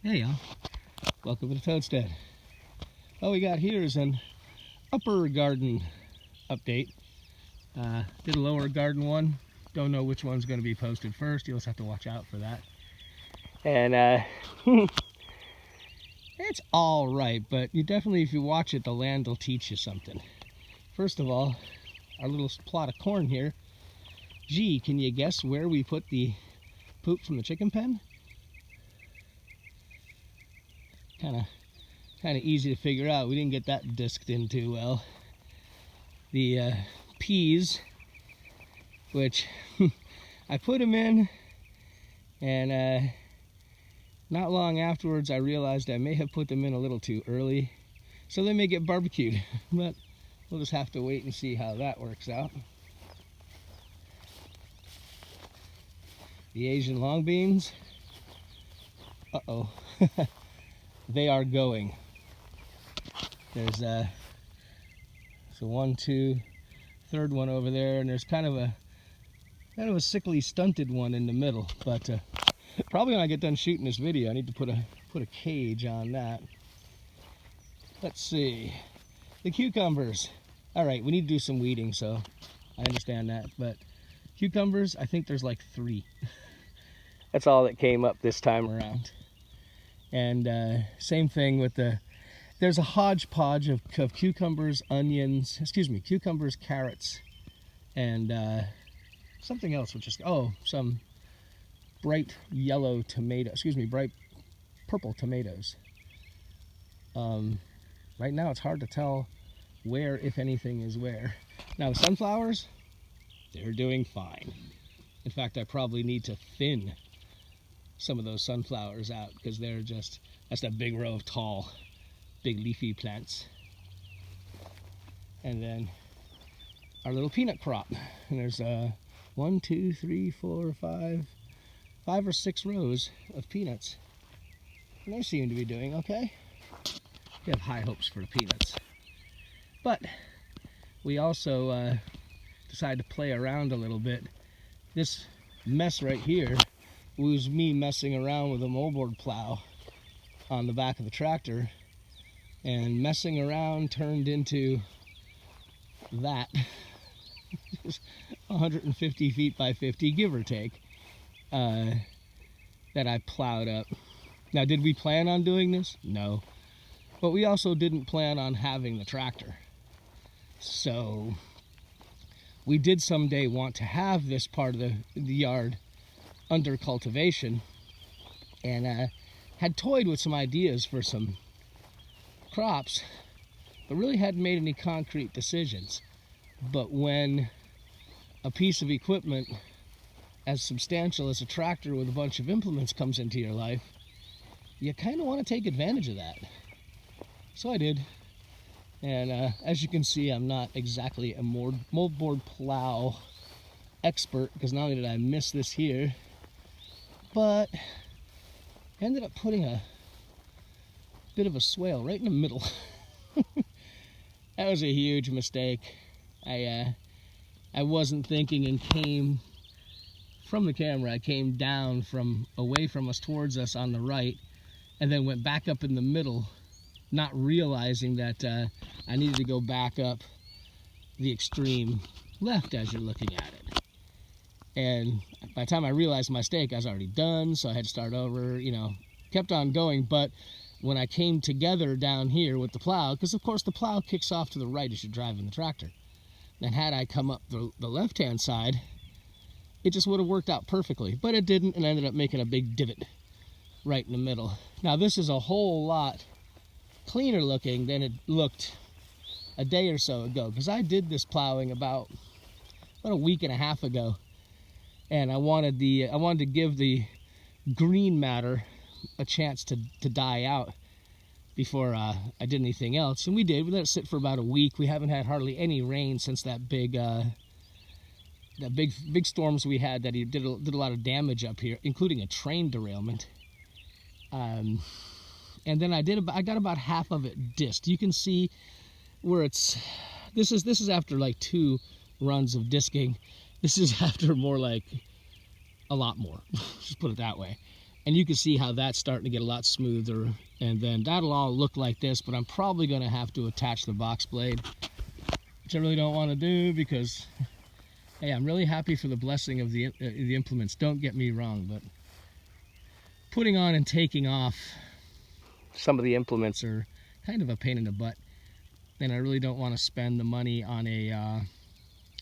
Hey y'all, welcome to Toadstead. All we got here is an upper garden update. Did a lower garden one. Don't know which one's going to be posted first. You'll just have to watch out for that. And it's all right, but you definitely, if you watch it, the land will teach you something. First of all, our little plot of corn here. Gee, can you guess where we put the poop from the chicken pen? Kind of easy to figure out. We didn't get that disked in too well. The peas, which I put them in, and not long afterwards I realized I may have put them in a little too early, so they may get barbecued, but we'll just have to wait and see how that works out. The Asian long beans, uh-oh. They are going. There's so one, two, third one over there, and there's kind of a sickly, stunted one in the middle. But probably when I get done shooting this video, I need to put a cage on that. Let's see, the cucumbers. All right, we need to do some weeding, so I understand that. But cucumbers, I think there's like 3. That's all that came up this time around. And same thing with there's a hodgepodge of cucumbers, onions, cucumbers, carrots, and something else, which is, some bright yellow tomato, bright purple tomatoes. Right now it's hard to tell where, if anything, is where. Now the sunflowers, they're doing fine. In fact, I probably need to thin some of those sunflowers out because that's that big row of tall, big leafy plants. And then our little peanut crop. And there's 1, 2, 3, 4, 5 or 6 rows of peanuts. And they seem to be doing okay. We have high hopes for the peanuts. But we also decided to play around a little bit. This mess right here was me messing around with a moldboard plow on the back of the tractor, and messing around turned into that. 150 feet by 50, give or take, that I plowed up. Now, did we plan on doing this? No. But we also didn't plan on having the tractor. So we did someday want to have this part of the yard under cultivation, and had toyed with some ideas for some crops, but really hadn't made any concrete decisions. But when a piece of equipment as substantial as a tractor with a bunch of implements comes into your life, you kind of want to take advantage of that. So I did. And as you can see, I'm not exactly a moldboard plow expert, because not only did I miss this here, but I ended up putting a bit of a swale right in the middle. That was a huge mistake. I wasn't thinking and came from the camera. I came down from away from us towards us on the right, and then went back up in the middle, not realizing that I needed to go back up the extreme left as you're looking at it. And by the time I realized my mistake, I was already done, so I had to start over, kept on going. But when I came together down here with the plow, because of course the plow kicks off to the right as you're driving the tractor, and had I come up the left-hand side, it just would have worked out perfectly. But it didn't, and I ended up making a big divot right in the middle. Now this is a whole lot cleaner looking than it looked a day or so ago, because I did this plowing about a week and a half ago. And I wanted to give the green matter a chance to die out before I did anything else. And we did. We let it sit for about a week. We haven't had hardly any rain since that big storms we had that did a lot of damage up here, including a train derailment. And then I got about half of it disked. You can see where this is after like 2 runs of disking. This is after more like a lot more, just put it that way. And you can see how that's starting to get a lot smoother. And then that'll all look like this, but I'm probably going to have to attach the box blade, which I really don't want to do because, hey, I'm really happy for the blessing of the implements. Don't get me wrong, but putting on and taking off some of the implements are kind of a pain in the butt. And I really don't want to spend the money on a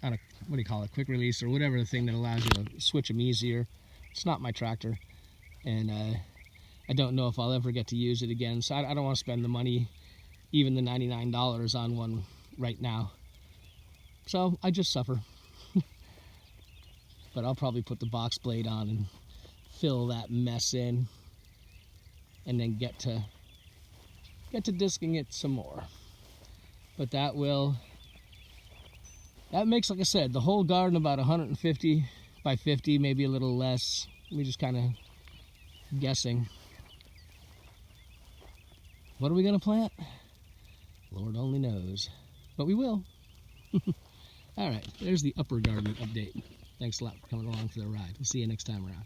what do you call it, quick release or whatever, the thing that allows you to switch them easier. It's not my tractor, and I don't know if I'll ever get to use it again, so I don't want to spend the money, even the $99 on one right now. So I just suffer. But I'll probably put the box blade on and fill that mess in, and then get to disking it some more. But that makes, like I said, the whole garden about 150 by 50, maybe a little less. We're just kind of guessing. What are we going to plant? Lord only knows. But we will. All right, there's the upper garden update. Thanks a lot for coming along for the ride. We'll see you next time around.